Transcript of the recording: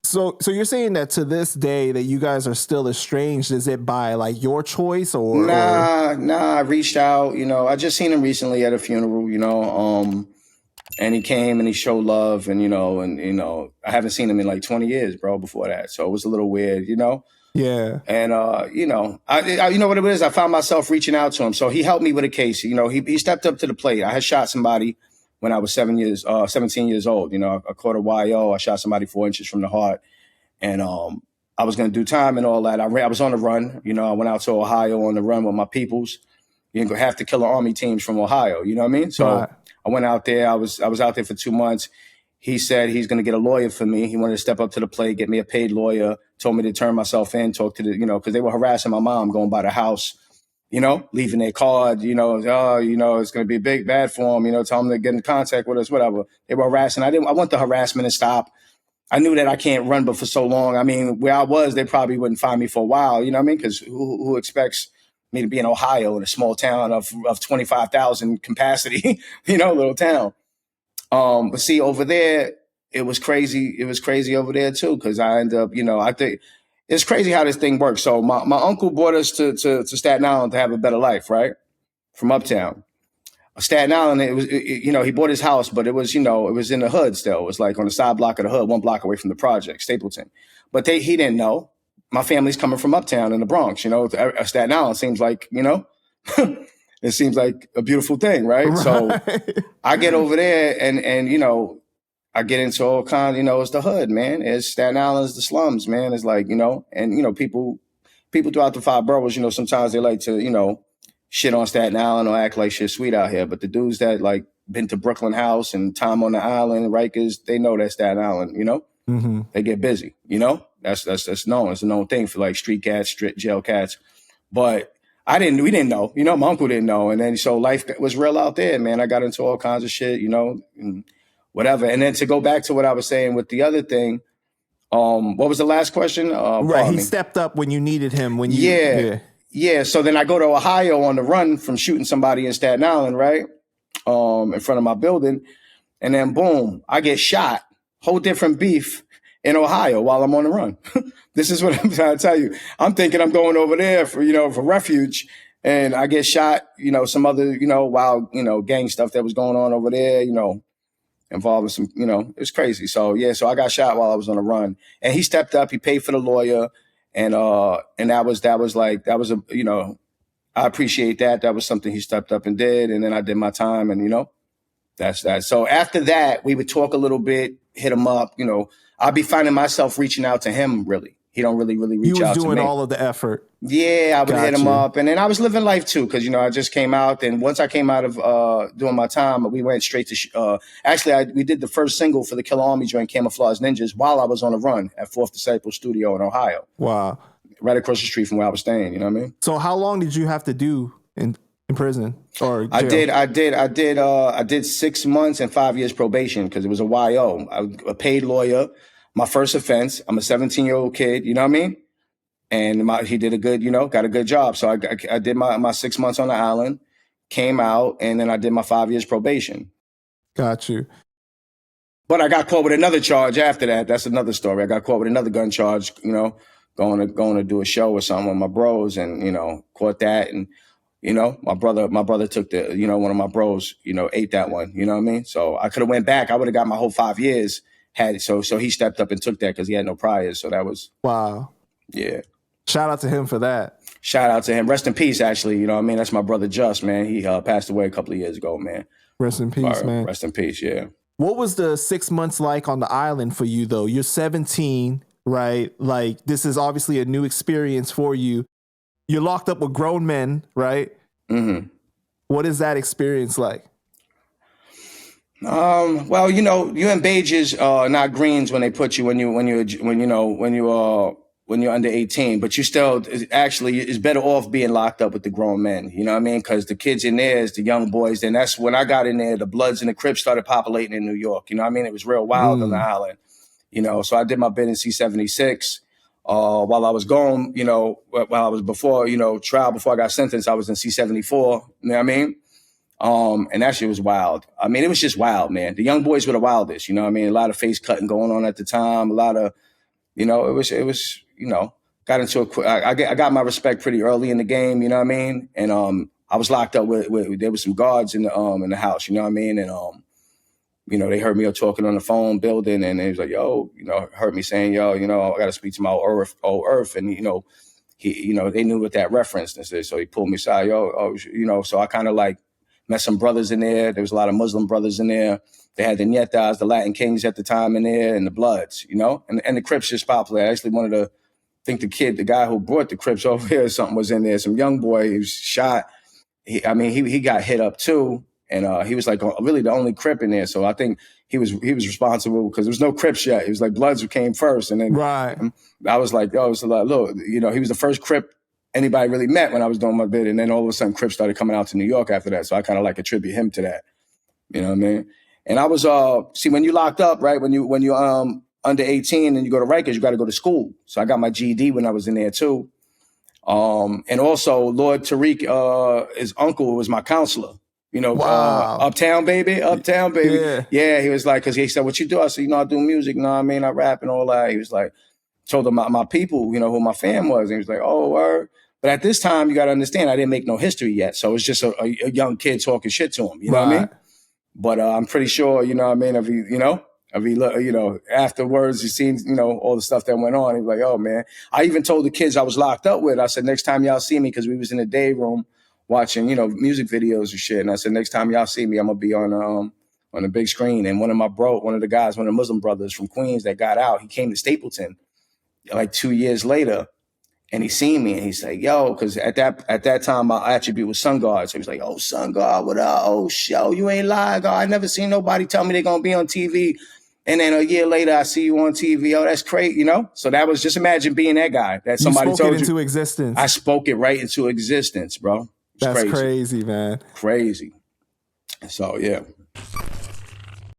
So you're saying that to this day that you guys are still estranged? Is it by like your choice or? Nah. I reached out. I just seen him recently at a funeral. And he came and he showed love, and I haven't seen him in like 20 years, bro. Before that, so it was a little weird. Yeah. And I you know what it is. I found myself reaching out to him, so he helped me with a case. He stepped up to the plate. I had shot somebody when I was 17 years old. I caught a YO. I shot somebody 4 inches from the heart, and I was going to do time and all that. I was on the run. I went out to Ohio on the run with my peoples. You didn't have to kill army teams from Ohio. You know what I mean? So I went out there. I was out there for 2 months. He said he's going to get a lawyer for me. He wanted to step up to the plate, get me a paid lawyer, told me to turn myself in, talk to because they were harassing my mom going by the house, leaving their card, it's going to be big bad for him, tell them to get in contact with us, whatever. They were harassing. I want the harassment to stop. I knew that I can't run, but for so long, I mean, where I was, they probably wouldn't find me for a while, you know what I mean? Because who expects me to be in Ohio in a small town of 25,000 capacity, little town. But see, over there, it was crazy. It was crazy over there too, because I ended up, I think it's crazy how this thing works. So my uncle brought us to Staten Island to have a better life, right? From Uptown. Staten Island, he bought his house, but it was, it was in the hood still. It was like on the side block of the hood, 1 block away from the project, Stapleton. But he didn't know. My family's coming from Uptown in the Bronx, Staten Island seems like, it seems like a beautiful thing, right? So I get over there and I get into all kinds, it's the hood, man. It's Staten Island, it's the slums, man. It's like, and, people throughout the 5 boroughs, sometimes they like to, shit on Staten Island or act like shit's sweet out here. But the dudes that like been to Brooklyn House and time on the island, Rikers, they know that Staten Island, Mm-hmm. They get busy, that's known. It's a known thing for like street cats, jail cats. But we didn't know, my uncle didn't know. And then, so life was real out there, man. I got into all kinds of shit, and whatever. And then to go back to what I was saying with the other thing, what was the last question? Right. He stepped up when you needed him. Yeah. So then I go to Ohio on the run from shooting somebody in Staten Island, right? In front of my building. And then boom, I get shot. Whole different beef in Ohio while I'm on the run. This is what I'm trying to tell you. I'm thinking I'm going over there for refuge, and I get shot, some other, wild, gang stuff that was going on over there, involving some, it's crazy. So yeah, so I got shot while I was on the run, and he stepped up, he paid for the lawyer, and that was I appreciate that. That was something he stepped up and did, and then I did my time, and that's that. So after that, we would talk a little bit, hit him up. I'd be finding myself reaching out to him. Really, he don't really reach out to me. He was doing all of the effort. Yeah, I would hit him up, and then I was living life too, because I just came out. And once I came out of doing my time, we went straight to. We did the first single for the Killer Army joint, Camouflage Ninjas, while I was on a run at Fourth Disciple Studio in Ohio. Wow, right across the street from where I was staying. You know what I mean? So how long did you have to do in prison or jail? I did 6 months and 5 years probation because it was a YO, a paid lawyer. My first offense. I'm a 17-year-old kid. You know what I mean? And he did a good, got a good job. So I did my 6 months on the island, came out, and then I did my 5 years probation. Got you. But I got caught with another charge after that. That's another story. I got caught with another gun charge. Going to do a show or something with my bros, and caught that, and my brother took the one of my bros ate that one. You know what I mean? So I could have went back. I would have got my whole 5 years. So he stepped up and took that because he had no priors. So that was wow. Yeah. Shout out to him for that. Shout out to him. Rest in peace, actually. You know what I mean? That's my brother Just, man. He passed away a couple of years ago, man. Rest in peace, man. Rest in peace, yeah. What was the 6 months like on the island for you, though? You're 17, right? Like, this is obviously a new experience for you. You're locked up with grown men, right? Mm-hmm. What is that experience like? Well, you in Bages, not Greens when they put you when you're under 18, but you still actually is better off being locked up with the grown men. You know what I mean? Because the kids in there is the young boys. And that's when I got in there, the Bloods and the Crips started populating in New York. You know what I mean? It was real wild on the island, so I did my bid in C-76. While I was going, while I was before, trial, before I got sentenced, I was in C-74. You know what I mean? And that shit was wild. I mean, it was just wild, man. The young boys were the wildest, you know what I mean? A lot of face cutting going on at the time. A lot of, you know, it was, you know, got into I got my respect pretty early in the game, you know what I mean? And I was locked up with there was some guards in the house, you know what I mean? And you know, they heard me talking on the phone building, and they was like, yo, you know, heard me saying, yo, you know, I got to speak to my old Earth. And, you know, you know, they knew what that referenced. And so he pulled me aside, you know, so I kind of like met some brothers in there. There was a lot of Muslim brothers in there. They had the Nietas, the Latin Kings at the time in there, and the Bloods, you know, and the Crips just popular. I actually wanted to think the guy who brought the Crips over here or something was in there. Some young boy, he was shot. He got hit up too. And he was like really the only Crip in there. So I think he was responsible because there was no Crips yet. It was like Bloods who came first. And then I was like, yo, it's like, look, you know, he was the first Crip anybody really met when I was doing my bid. And then all of a sudden Crips started coming out to New York after that. So I kind of like attribute him to that. You know what I mean? And I was, see, when you locked up, right, when you under 18 and you go to Rikers, you got to go to school. So I got my GED when I was in there too. And also Lord Tariq, his uncle was my counselor. You know, wow. Uptown baby. Yeah, he was like, because he said, what you do? I said, you know, I do music. You know what I mean? I rap and all that. He was like, told him my people, you know, who my fam was. And he was like, oh, word. But at this time, you got to understand, I didn't make no history yet. So it's just a young kid talking shit to him. You know what I mean? But I'm pretty sure, you know what I mean, if he, afterwards, he seen, you know, all the stuff that went on. He was like, oh, man. I even told the kids I was locked up with, I said, next time y'all see me, because we was in the day room watching, you know, music videos and shit. And I said, next time y'all see me, I'm going to be on the big screen. And one of the guys, one of the Muslim brothers from Queens that got out, he came to Stapleton like 2 years later. And he seen me and he's like, yo, because at that time, my attribute was Sun God. So he was like, oh, Sun God, what up? Oh, show, you ain't lying, God. I never seen nobody tell me they're going to be on TV. And then a year later, I see you on TV. Oh, that's crazy, you know? So that was, just imagine being that guy that somebody told you. You spoke it into existence. I spoke it right into existence, bro. That's crazy, man. Crazy. So, yeah.